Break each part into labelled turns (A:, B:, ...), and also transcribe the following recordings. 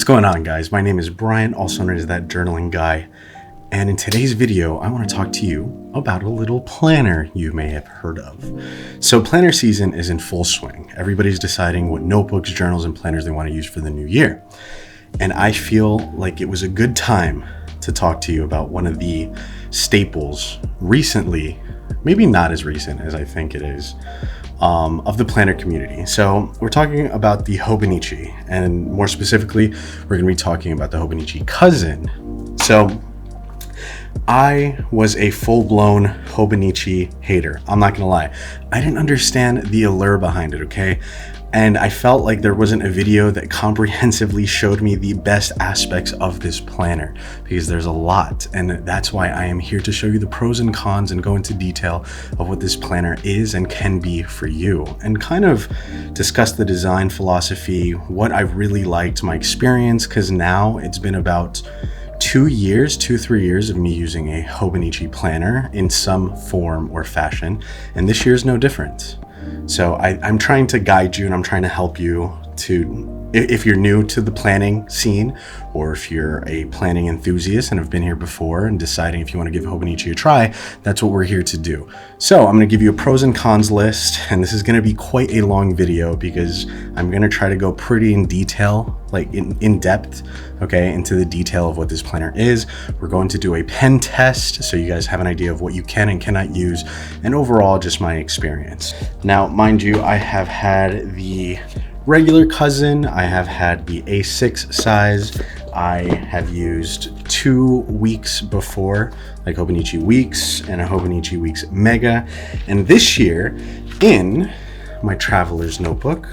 A: What's going on, guys? My name is Brian, also known as That Journaling Guy, and in today's video I want to talk to you about a little planner you may have heard of. So planner season is in full swing. Everybody's deciding what notebooks, journals, and planners they want to use for the new year, and I feel like it was a good time to talk to you about one of the staples recently, maybe not as recent as I think it is, of the planner community. So we're talking about the Hobonichi, and more specifically, we're going to be talking about the Hobonichi cousin. So I was a full-blown Hobonichi hater. I'm not going to lie. I didn't understand the allure behind it, okay? And I felt like there wasn't a video that comprehensively showed me the best aspects of this planner, because there's a lot, and that's why I am here to show you the pros and cons and go into detail of what this planner is and can be for you, and kind of discuss the design philosophy, what I really liked, my experience, because now it's been about 3 years of me using a Hobonichi planner in some form or fashion, and this year is no different. So I'm trying to guide you, and I'm trying to help you to, if you're new to the planning scene, or if you're a planning enthusiast and have been here before and deciding if you want to give Hobonichi a try, that's what we're here to do. So I'm going to give you a pros and cons list, and this is going to be quite a long video because I'm going to try to go pretty in detail, like in depth, okay, into the detail of what this planner is. We're going to do a pen test so you guys have an idea of what you can and cannot use, and overall just my experience. Now, mind you, I have had the regular cousin, I have had the A6 size, I have used 2 weeks before, like Hobonichi Weeks and a Hobonichi Weeks Mega, and this year in my traveler's notebook,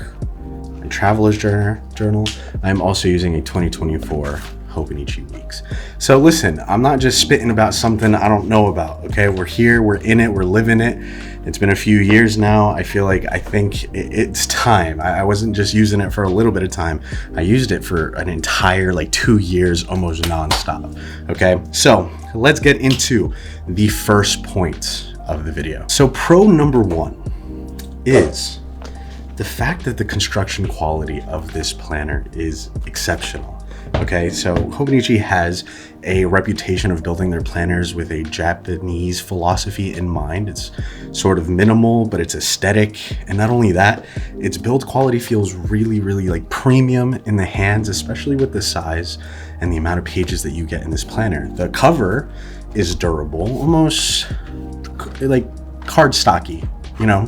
A: my traveler's journal, I'm also using a 2024 Hobonichi Weeks. So listen, I'm not just spitting about something I don't know about, okay? We're here, we're in it, we're living it. It's been a few years now. I think it's time. I wasn't just using it for a little bit of time. I used it for an entire 2 years, almost nonstop, okay? So let's get into the first point of the video. So pro number 1 is the fact that the construction quality of this planner is exceptional. Okay, so Hobonichi has a reputation of building their planners with a Japanese philosophy in mind. It's sort of minimal, but it's aesthetic. And not only that, its build quality feels really premium in the hands, especially with the size and the amount of pages that you get in this planner. The cover is durable, almost like cardstocky,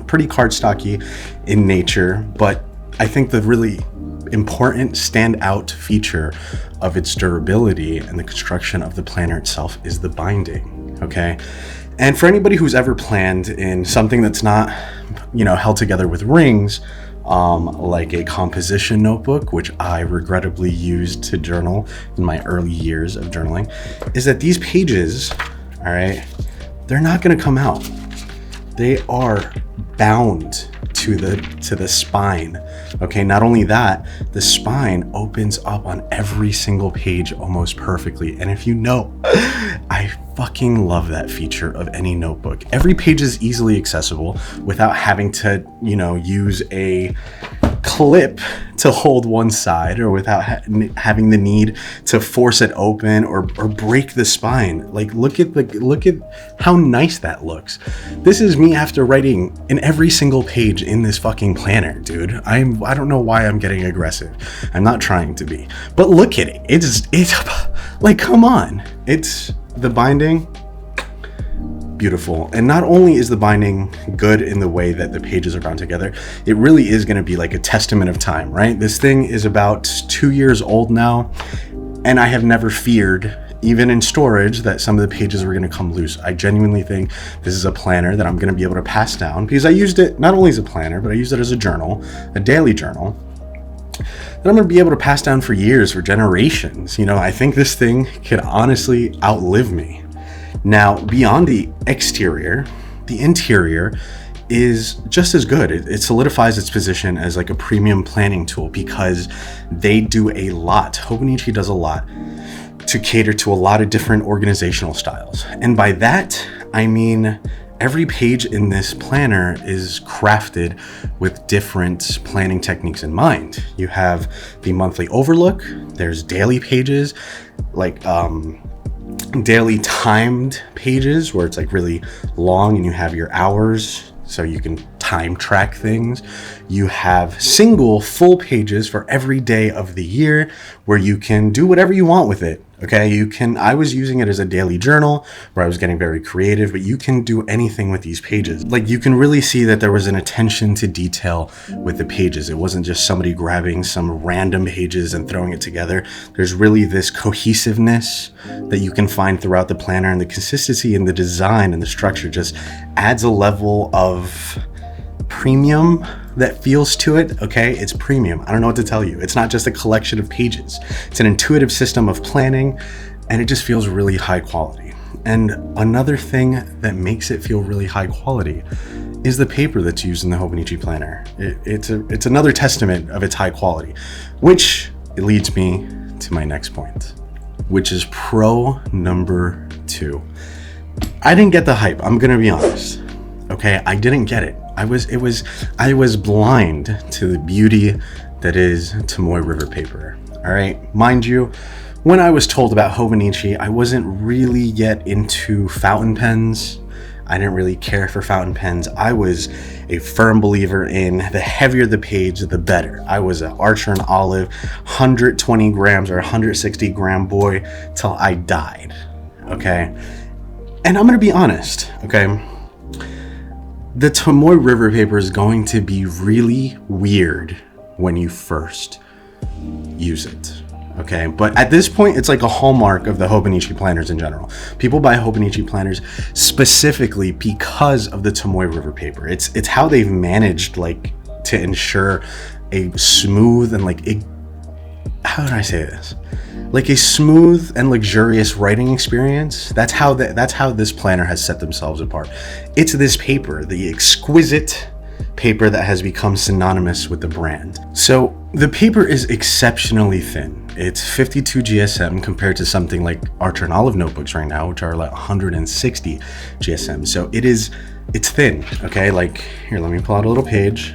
A: pretty cardstocky in nature. But I think the really important standout feature of its durability and the construction of the planner itself is the binding, okay? And for anybody who's ever planned in something that's not, held together with rings, like a composition notebook, which I regrettably used to journal in my early years of journaling, is that these pages, all right, they're not going to come out. They are bound to the spine. Okay, not only that, the spine opens up on every single page almost perfectly. And if you know, I fucking love that feature of any notebook. Every page is easily accessible without having to, use a clip to hold one side, or without having the need to force it open or break the spine. Look at how nice that looks. This is me after writing in every single page in this fucking planner, dude. I don't know why I'm getting aggressive. I'm not trying to be, but look at it. It's come on. It's the binding. Beautiful. And not only is the binding good in the way that the pages are bound together, it really is going to be like a testament of time, right? This thing is about 2 years old now, and I have never feared, even in storage, that some of the pages were going to come loose. I genuinely think this is a planner that I'm going to be able to pass down, because I used it not only as a planner, but I used it as a journal, a daily journal, that I'm going to be able to pass down for years, for generations. I think this thing could honestly outlive me. Now, beyond the exterior, the interior is just as good. It solidifies its position as like a premium planning tool, because they do a lot. Hobonichi does a lot to cater to a lot of different organizational styles. And by that, I mean Every page in this planner is crafted with different planning techniques in mind. You have the monthly overlook, there's daily pages, like daily timed pages where it's like really long and you have your hours so you can time track things. You have single full pages for every day of the year where you can do whatever you want with it. Okay, I was using it as a daily journal where I was getting very creative, but you can do anything with these pages. Like, you can really see that there was an attention to detail with the pages. It wasn't just somebody grabbing some random pages and throwing it together. There's really this cohesiveness that you can find throughout the planner, and the consistency in the design and the structure just adds a level of premium that feels to it. Okay, it's premium. I don't know what to tell you. It's not just a collection of pages. It's an intuitive system of planning, and it just feels really high quality. And another thing that makes it feel really high quality is the paper that's used in the Hobonichi Planner. It's another testament of its high quality, which leads me to my next point, which is pro number 2. I didn't get the hype. I'm gonna be honest. Okay, I didn't get it. I was blind to the beauty that is Tomoe River paper. All right, mind you, when I was told about Hobonichi, I wasn't really yet into fountain pens. I didn't really care for fountain pens. I was a firm believer in the heavier the page, the better. I was an Archer and Olive 120 grams or 160 gram boy till I died. Okay, and I'm gonna be honest. Okay. The Tomoe River paper is going to be really weird when you first use it, okay? But at this point, it's like a hallmark of the Hobonichi planners in general. People buy Hobonichi planners specifically because of the Tomoe River paper. It's how they've managed, like, to ensure a smooth and how do I say this? Like a smooth and luxurious writing experience. That's how this planner has set themselves apart. It's this paper, the exquisite paper that has become synonymous with the brand. So the paper is exceptionally thin. It's 52 GSM compared to something like Archer and Olive notebooks right now, which are like 160 GSM. So it's thin, okay? Like, here, let me pull out a little page.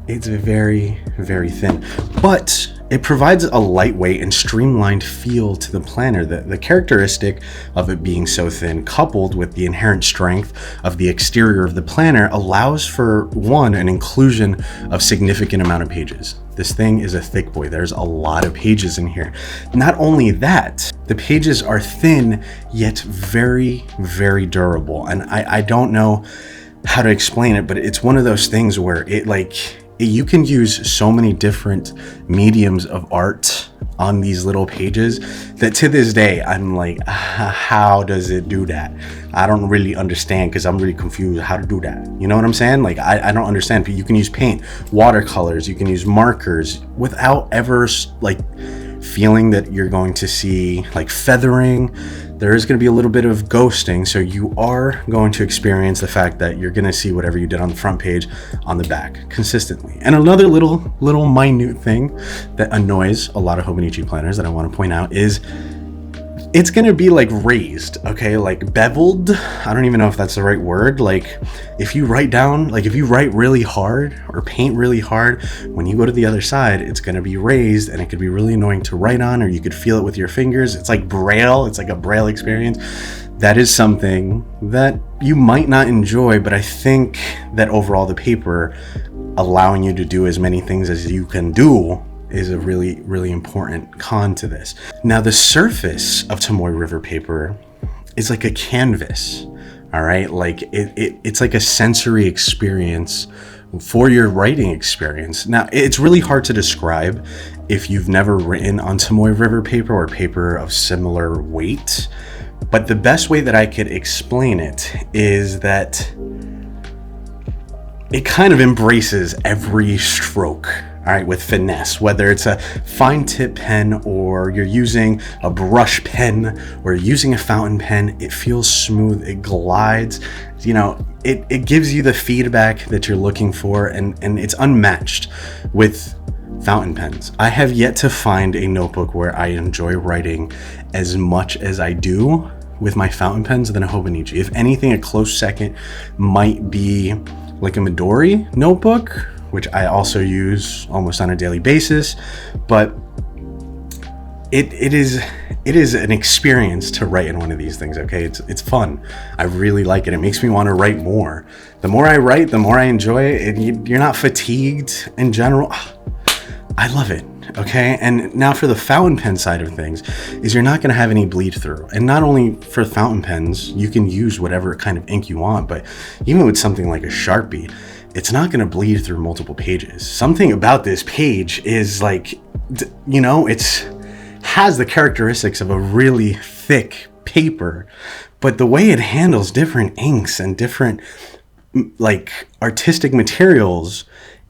A: It's very, very thin, but it provides a lightweight and streamlined feel to the planner. The characteristic of it being so thin, coupled with the inherent strength of the exterior of the planner, allows for, one, an inclusion of significant amount of pages. This thing is a thick boy. There's a lot of pages in here. Not only that, the pages are thin, yet very, very durable. And I don't know how to explain it, but it's one of those things where you can use so many different mediums of art on these little pages that to this day, I'm like, how does it do that? I don't really understand, because I'm really confused how to do that. You know what I'm saying? Like, I don't understand. You can use paint, watercolors, you can use markers without ever feeling that you're going to see like feathering. There is going to be a little bit of ghosting, so you are going to experience the fact that you're going to see whatever you did on the front page on the back consistently. And another little minute thing that annoys a lot of Hobonichi planners that I want to point out is it's going to be like raised, okay? Like beveled. I don't even know if that's the right word. Like if you write really hard or paint really hard, when you go to the other side, it's going to be raised, and it could be really annoying to write on, or you could feel it with your fingers. It's like Braille. It's like a Braille experience. That is something that you might not enjoy, but I think that overall the paper allowing you to do as many things as you can do is a really, really important con to this. Now, the surface of Tomoe River paper is like a canvas, all right? Like it's like a sensory experience for your writing experience. Now, it's really hard to describe if you've never written on Tomoe River paper or paper of similar weight, but the best way that I could explain it is that it kind of embraces every stroke, all right, with finesse, whether it's a fine tip pen or you're using a brush pen or using a fountain pen. It feels smooth, it glides, you know, it gives you the feedback that you're looking for, and it's unmatched with fountain pens. I have yet to find a notebook where I enjoy writing as much as I do with my fountain pens than a Hobonichi. If anything, a close second might be like a Midori notebook, which I also use almost on a daily basis, but it is an experience to write in one of these things. Okay, it's fun. I really like it. It makes me want to write more. The more I write, the more I enjoy it, and you're not fatigued in general. I love it. Okay, and now for the fountain pen side of things, is you're not going to have any bleed through. And not only for fountain pens, you can use whatever kind of ink you want, but even with something like a Sharpie, it's not going to bleed through multiple pages. Something about this page is like, you know, it's has the characteristics of a really thick paper, but the way it handles different inks and different like artistic materials,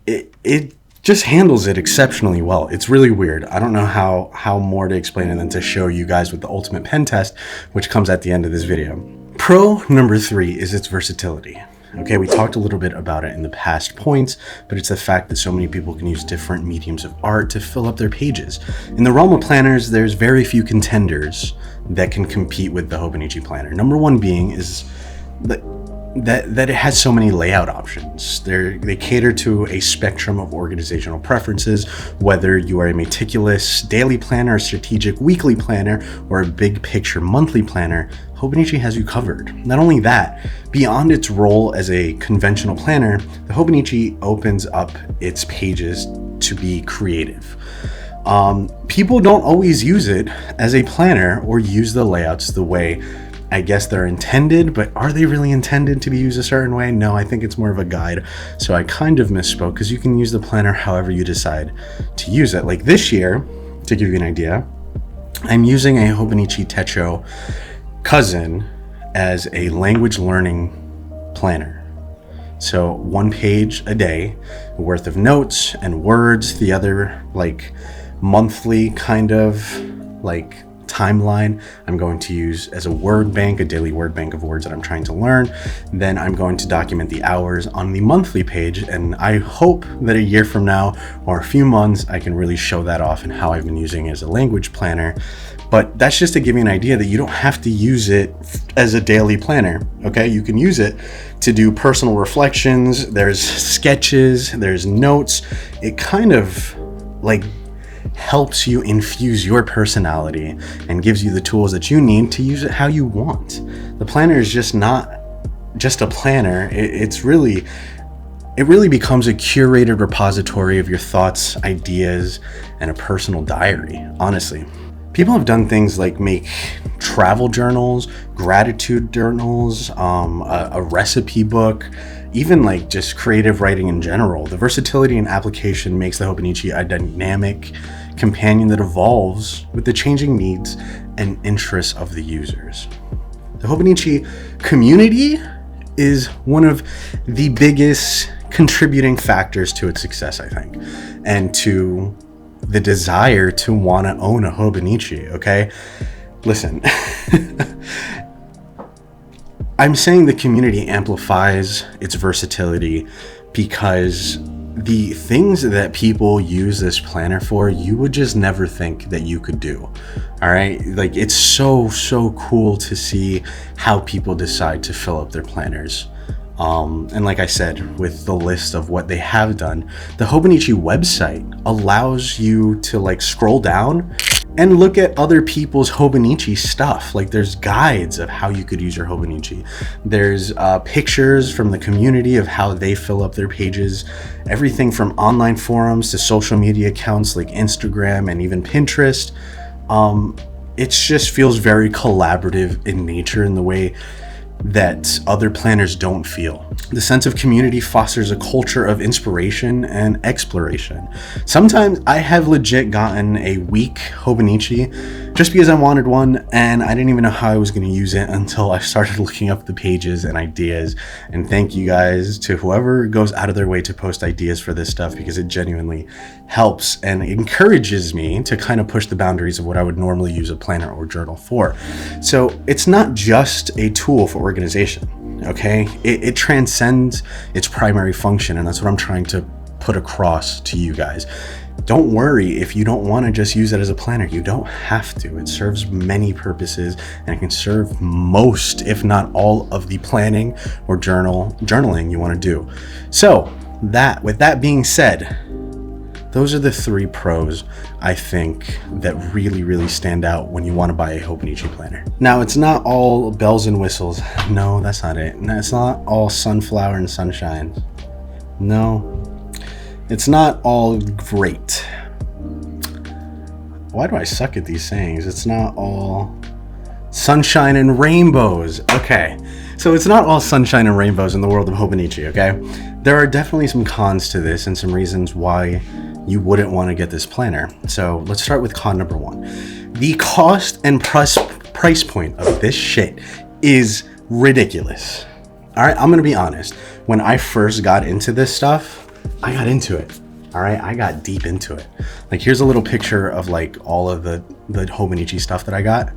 A: it just handles it exceptionally well. It's really weird. I don't know how more to explain it than to show you guys with the ultimate pen test, which comes at the end of this video. Pro number 3 is its versatility. Okay, we talked a little bit about it in the past points, but it's the fact that so many people can use different mediums of art to fill up their pages. In the realm of planners, there's very few contenders that can compete with the Hobonichi Planner. Number one being is that it has so many layout options. They cater to a spectrum of organizational preferences, whether you are a meticulous daily planner, a strategic weekly planner, or a big picture monthly planner. Hobonichi has you covered. Not only that, beyond its role as a conventional planner, the Hobonichi opens up its pages to be creative. People don't always use it as a planner or use the layouts the way I guess they're intended, but are they really intended to be used a certain way? No, I think it's more of a guide. So I kind of misspoke, because you can use the planner however you decide to use it. Like this year, to give you an idea, I'm using a Hobonichi Techo cousin as a language learning planner. So 1 page a day worth of notes and words, the other like monthly kind of like timeline I'm going to use as a word bank, a daily word bank of words that I'm trying to learn. Then I'm going to document the hours on the monthly page, and I hope that a year from now or a few months I can really show that off and how I've been using it as a language planner. But that's just to give you an idea that you don't have to use it as a daily planner. Okay, you can use it to do personal reflections, there's sketches, there's notes. It kind of like helps you infuse your personality and gives you the tools that you need to use it how you want. The planner is just not just a planner. It really becomes a curated repository of your thoughts, ideas, and a personal diary, honestly. People have done things like make travel journals, gratitude journals, a recipe book, even like just creative writing in general. The versatility and application makes the Hobonichi a dynamic companion that evolves with the changing needs and interests of the users. The Hobonichi community is one of the biggest contributing factors to its success, I think, and to the desire to want to own a Hobonichi. Okay, listen. I'm saying the community amplifies its versatility because the things that people use this planner for, you would just never think that you could do. All right, like it's so cool to see how people decide to fill up their planners. And like I said, with the list of what they have done, the Hobonichi website allows you to like scroll down and look at other people's Hobonichi stuff. Like there's guides of how you could use your Hobonichi. There's pictures from the community of how they fill up their pages. Everything from online forums to social media accounts like Instagram and even Pinterest. It just feels very collaborative in nature in the way that other planners don't feel. The sense of community fosters a culture of inspiration and exploration. Sometimes I have legit gotten a weak Hobonichi just because I wanted one and I didn't even know how I was going to use it until I started looking up the pages and ideas. And thank you guys to whoever goes out of their way to post ideas for this stuff, because it genuinely helps and encourages me to kind of push the boundaries of what I would normally use a planner or journal for. So it's not just a tool for organization, okay? It transcends its primary function, and that's what I'm trying to put across to you guys. Don't worry if you don't want to just use it as a planner. You don't have to. It serves many purposes, and it can serve most, if not all, of the planning or journaling you want to do. So with that being said, those are the 3 pros I think that really stand out when you want to buy a Hobonichi planner. Now, it's not all bells and whistles. No, that's not it. It's not all sunflower and sunshine. No, it's not all great. Why do I suck at these sayings? It's not all sunshine and rainbows. Okay, so it's not all sunshine and rainbows in the world of Hobonichi, okay? There are definitely some cons to this and some reasons why you wouldn't want to get this planner. So let's start with con number 1. The cost and price point of this shit is ridiculous. All right, I'm gonna be honest. When I first got into this stuff, I got into it. All right, I got deep into it. Like, here's a little picture of like all of the Hobonichi stuff that I got.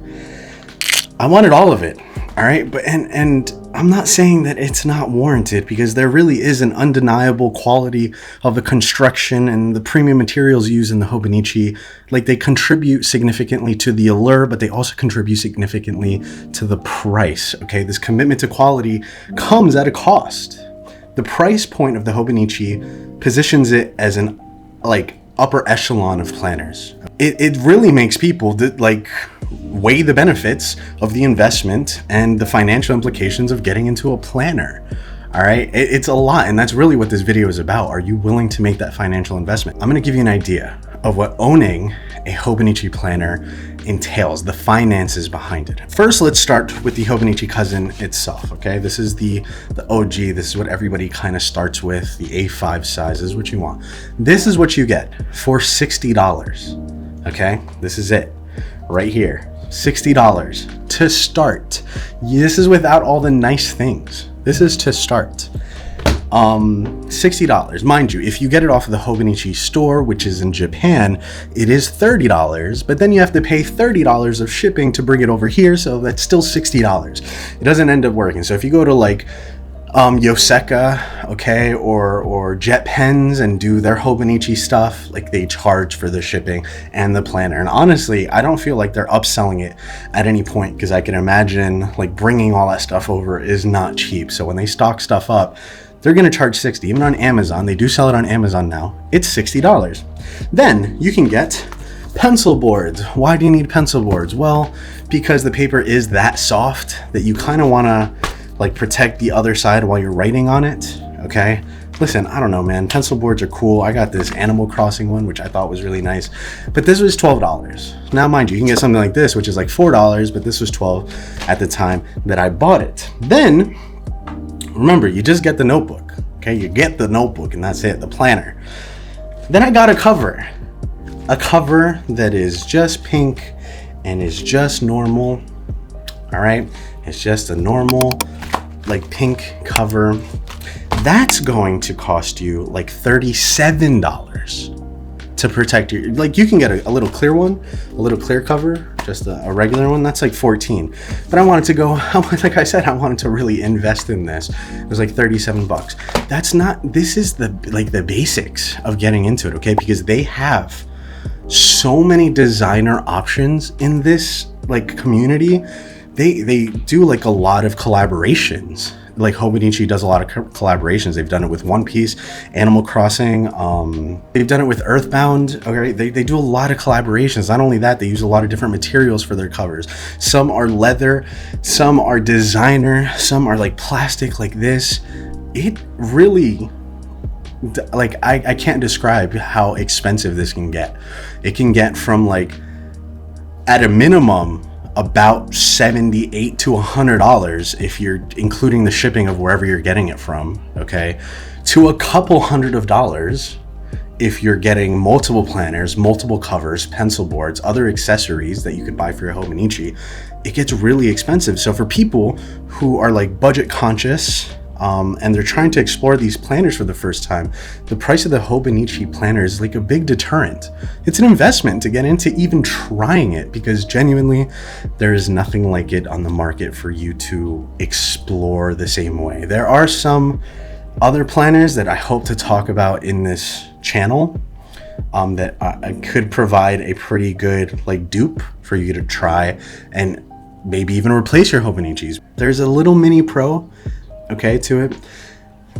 A: I wanted all of it. All right, but and I'm not saying that it's not warranted, because there really is an undeniable quality of the construction and the premium materials used in the Hobonichi. Like, they contribute significantly to the allure, but they also contribute significantly to the price. Okay, this commitment to quality comes at a cost. The price point of the Hobonichi positions it as an upper echelon of planners. It really makes people weigh the benefits of the investment and the financial implications of getting into a planner. All right, it's a lot, and that's really what this video is about. Are you willing to make that financial investment? I'm going to give you an idea of what owning a Hobonichi planner entails, the finances behind it. First, let's start with the Hobonichi cousin itself. Okay, this is the OG. This is what everybody kind of starts with. The A5 size is what you want. This is what you get for $60. Okay, this is it right here. $60 to start. This is without all the nice things. This is to start. $60. Mind you, if you get it off of the Hobonichi store, which is in Japan, it is $30, but then you have to pay $30 of shipping to bring it over here, so that's still $60. It doesn't end up working. So if you go to Yoseka, okay, or Jet Pens and do their Hobonichi stuff, they charge for the shipping and the planner. And honestly, I don't feel like they're upselling it at any point, because I can imagine bringing all that stuff over is not cheap. So when they stock stuff up, they're going to charge $60. Even on Amazon, they do sell it on Amazon now. It's $60. Then you can get pencil boards. Why do you need pencil boards? Well, because the paper is that soft that you kind of want to protect the other side while you're writing on it. Okay, listen, I don't know, man, pencil boards are cool. I got this Animal Crossing one, which I thought was really nice, but this was $12. Now, mind you, you can get something like this, which is $4, but this was $12 at the time that I bought it. Then remember, you just get the notebook. Okay, you get the notebook and that's it, the planner. Then I got a cover that is just pink and is just normal. All right, it's just a normal pink cover. That's going to cost you $37 to protect your, you can get a little clear one, a little clear cover, just a regular one, that's $14. But I wanted to go, like I said, I wanted to really invest in this. It was $37. That's not, this is the the basics of getting into it, okay? Because they have so many designer options in this community. They do a lot of collaborations. Hobonichi does a lot of collaborations. They've done it with One Piece, Animal Crossing. They've done it with Earthbound. Okay, they do a lot of collaborations. Not only that, they use a lot of different materials for their covers. Some are leather, some are designer, some are plastic like this. It really, I can't describe how expensive this can get. It can get from at a minimum about $78 to $100 if you're including the shipping of wherever you're getting it from, okay, to a couple $100 if you're getting multiple planners, multiple covers, pencil boards, other accessories that you could buy for your Hobonichi. It gets really expensive. So for people who are budget conscious, and they're trying to explore these planners for the first time, the price of the Hobonichi planner is a big deterrent. It's an investment to get into even trying it, because genuinely there is nothing like it on the market for you to explore the same way. There are some other planners that I hope to talk about in this channel that I could provide a pretty good like dupe for you to try and maybe even replace your Hobonichis. There's a little mini pro, okay, to it.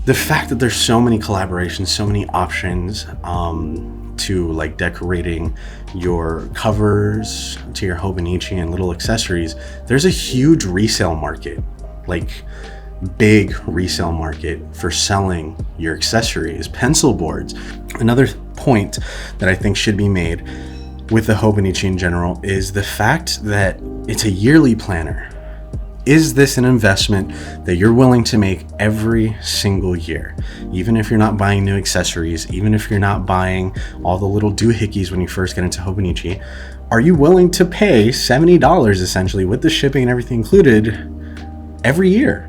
A: The fact that there's so many collaborations, so many options to like decorating your covers to your Hobonichi and little accessories, there's a huge resale market, like big resale market for selling your accessories, pencil boards. Another point that I think should be made with the Hobonichi in general is the fact that it's a yearly planner. Is this an investment that you're willing to make every single year? Even if you're not buying new accessories, even if you're not buying all the little doohickeys when you first get into Hobonichi, are you willing to pay $70 essentially with the shipping and everything included every year?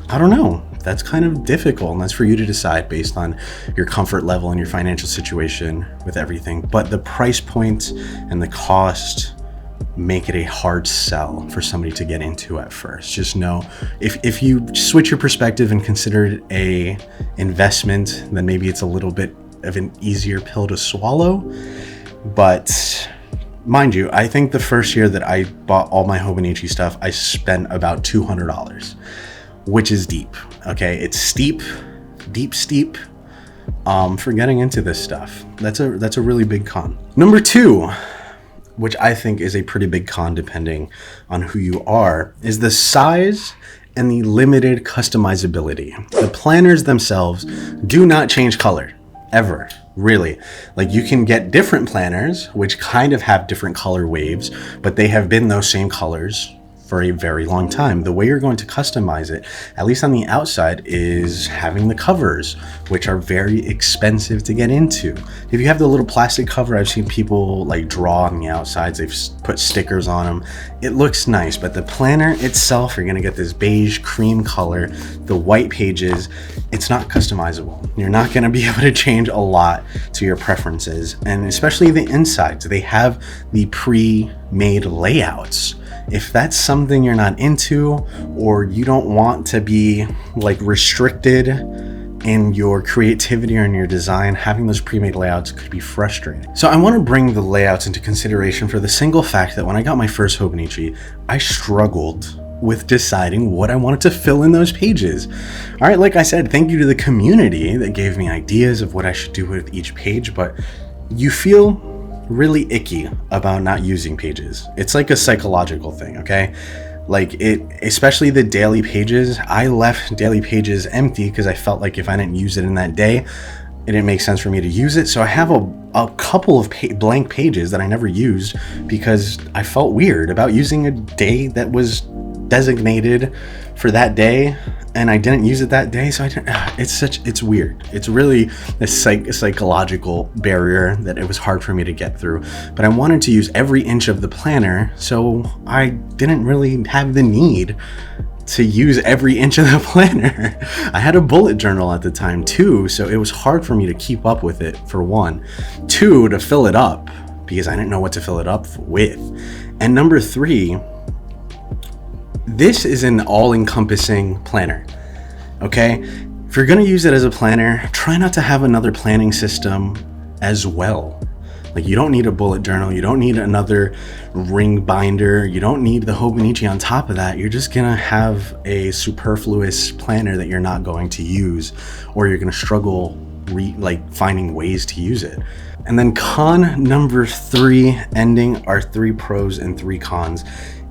A: I don't know. That's kind of difficult, and that's for you to decide based on your comfort level and your financial situation with everything. But the price point and the cost make it a hard sell for somebody to get into at first. Just know, if you switch your perspective and consider it a investment, then maybe it's a little bit of an easier pill to swallow. But mind you, I think the first year that I bought all my Hobonichi stuff, I spent about $200, which is deep. Okay, it's steep for getting into this stuff. That's a really big con. Number two, which I think is a pretty big con depending on who you are, is the size and the limited customizability. The planners themselves do not change color, ever, really. Like, you can get different planners, which kind of have different color waves, but they have been those same colors for a very long time. The way you're going to customize it, at least on the outside, is having the covers, which are very expensive to get into. If you have the little plastic cover, I've seen people like draw on the outsides, they've put stickers on them. It looks nice, but the planner itself, you're gonna get this beige cream color, the white pages, it's not customizable. You're not gonna be able to change a lot to your preferences, and especially the insides. They have the pre-made layouts. If that's something you're not into, or you don't want to be like restricted in your creativity or in your design, having those pre-made layouts could be frustrating. So I want to bring the layouts into consideration for the single fact that when I got my first Hobonichi, I struggled with deciding what I wanted to fill in those pages. All right, like I said, thank you to the community that gave me ideas of what I should do with each page, but you feel really icky about not using pages. It's like a psychological thing, okay? Like, it, especially the daily pages, I left daily pages empty because I felt like if I didn't use it in that day, it didn't make sense for me to use it. So I have a couple of blank pages that I never used because I felt weird about using a day that was designated for that day and I didn't use it that day. So it's weird. It's really a psychological barrier that it was hard for me to get through, but I wanted to use every inch of the planner, so I didn't really have the need to use every inch of the planner. I had a bullet journal at the time too, so it was hard for me to keep up with it, for one. Two, to fill it up, because I didn't know what to fill it up with. And number three, this is an all-encompassing planner, okay? If you're gonna use it as a planner, try not to have another planning system as well. Like, you don't need a bullet journal, you don't need another ring binder, you don't need the Hobonichi on top of that. You're just gonna have a superfluous planner that you're not going to use, or you're gonna struggle finding ways to use it. And then con number three, ending our 3 pros and 3 cons,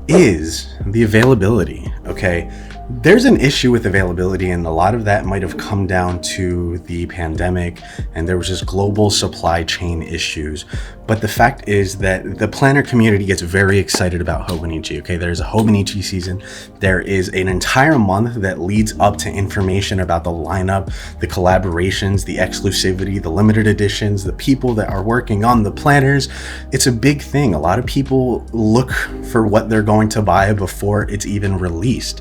A: is the availability, okay? There's an issue with availability, and a lot of that might have come down to the pandemic, and there was just global supply chain issues. But the fact is that the planner community gets very excited about Hobonichi, okay? There's a Hobonichi season. There is an entire month that leads up to information about the lineup, the collaborations, the exclusivity, the limited editions, the people that are working on the planners. It's a big thing. A lot of people look for what they're going to buy before it's even released.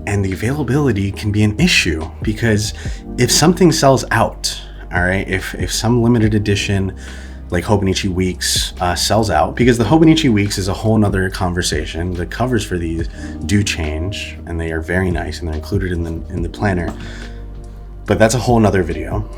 A: And the availability can be an issue, because if something sells out, all right, if some limited edition like Hobonichi Weeks sells out, because the Hobonichi Weeks is a whole nother conversation. The covers for these do change, and they are very nice, and they're included in the planner. but that's a whole nother video.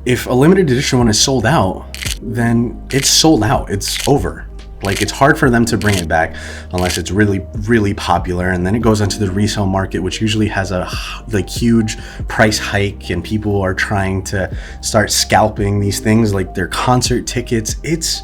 A: If a limited edition one is sold out, then it's sold out, it's over. Like, it's hard for them to bring it back unless it's really, really popular, and then it goes into the resale market, which usually has a like huge price hike, and people are trying to start scalping these things like their concert tickets. It's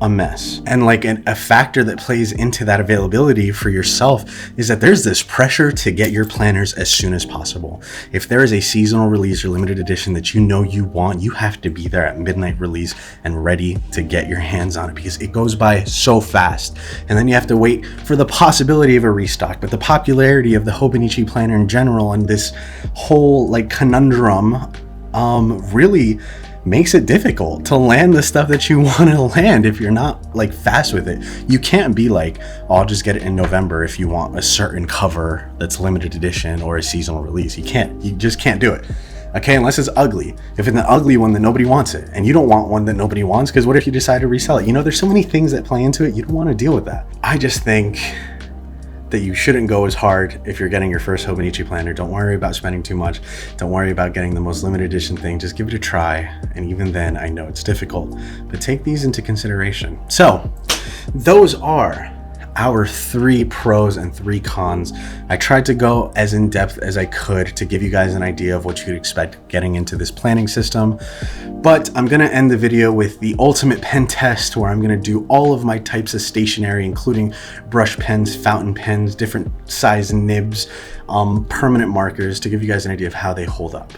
A: a mess. And like a factor that plays into that availability for yourself is that there's this pressure to get your planners as soon as possible. If there is a seasonal release or limited edition that you know you want, you have to be there at midnight release and ready to get your hands on it, because it goes by so fast. And then you have to wait for the possibility of a restock. But the popularity of the Hobonichi Planner in general and this whole like conundrum really makes it difficult to land the stuff that you want to land if you're not like fast with it. You can't be like, oh, I'll just get it in November if you want a certain cover that's limited edition or a seasonal release. You just can't do it. Okay, unless it's ugly. If it's an ugly one, then nobody wants it. And you don't want one that nobody wants, because what if you decide to resell it? You know, there's so many things that play into it. You don't want to deal with that. I just think that you shouldn't go as hard if you're getting your first Hobonichi planner. Don't worry about spending too much. Don't worry about getting the most limited edition thing. Just give it a try. And even then, I know it's difficult, but take these into consideration. So those are our 3 pros and 3 cons. I tried to go as in depth as I could to give you guys an idea of what you could expect getting into this planning system. But I'm gonna end the video with the ultimate pen test, where I'm gonna do all of my types of stationery, including brush pens, fountain pens, different size nibs, permanent markers, to give you guys an idea of how they hold up.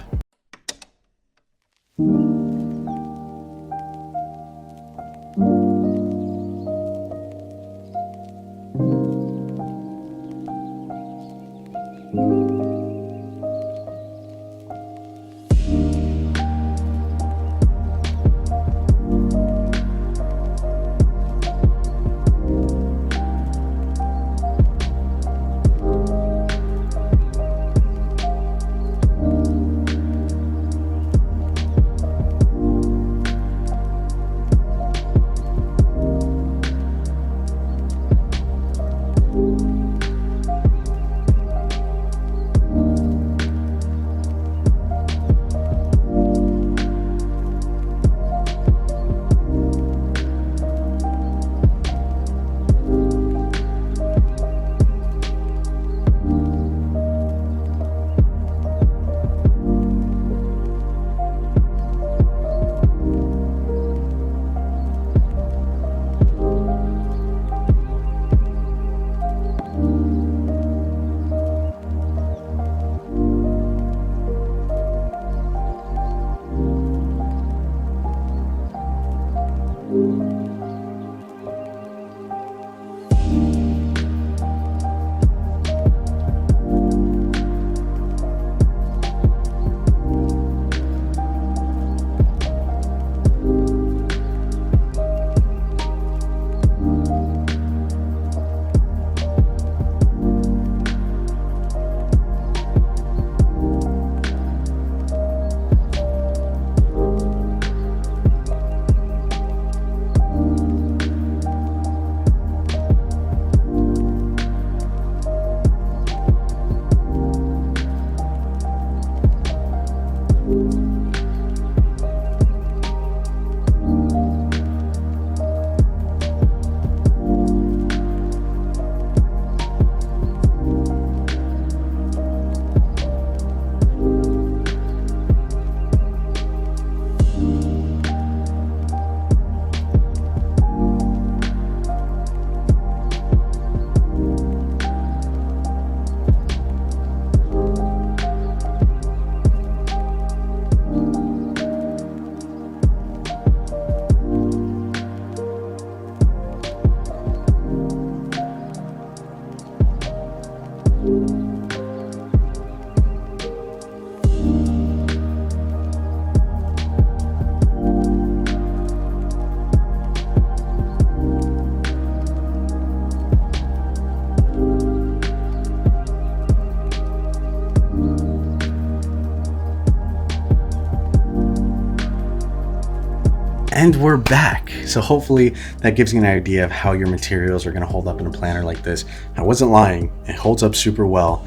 A: And we're back. So hopefully that gives you an idea of how your materials are going to hold up in a planner like this. I wasn't lying. It holds up super well.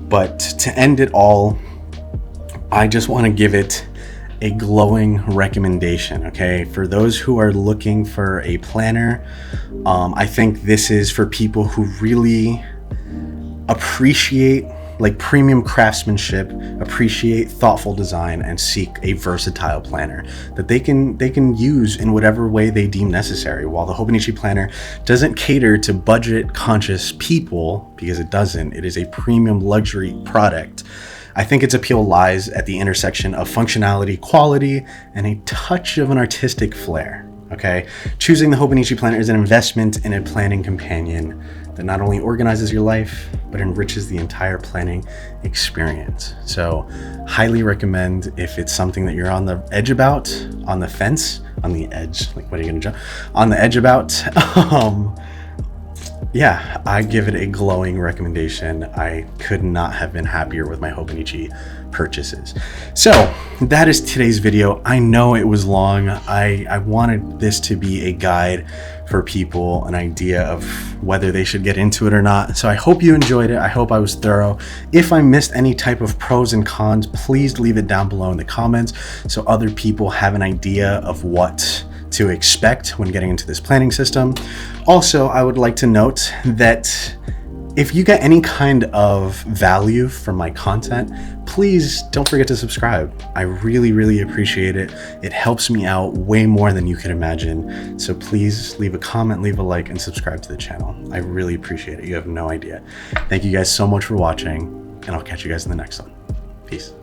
A: But to end it all, I just want to give it a glowing recommendation. Okay, for those who are looking for a planner, I think this is for people who really appreciate like premium craftsmanship, appreciate thoughtful design, and seek a versatile planner that they can use in whatever way they deem necessary. While the Hobonichi Planner doesn't cater to budget conscious people, because it doesn't, it is a premium luxury product. I think its appeal lies at the intersection of functionality, quality, and a touch of an artistic flair. Okay, choosing the Hobonichi Planner is an investment in a planning companion that not only organizes your life, but enriches the entire planning experience. So highly recommend if it's something that you're on the edge about, on the fence, on the edge, like what are you gonna jump? On the edge about, yeah, I give it a glowing recommendation. I could not have been happier with my Hobonichi purchases. So that is today's video. I know it was long. I wanted this to be a guide for people, an idea of whether they should get into it or not. So I hope you enjoyed it. I hope I was thorough. If I missed any type of pros and cons, please leave it down below in the comments so other people have an idea of what to expect when getting into this planning system. Also, I would like to note that if you get any kind of value from my content, please don't forget to subscribe. I really, really appreciate it. It helps me out way more than you can imagine. So please leave a comment, leave a like, and subscribe to the channel. I really appreciate it. You have no idea. Thank you guys so much for watching, and I'll catch you guys in the next one. Peace.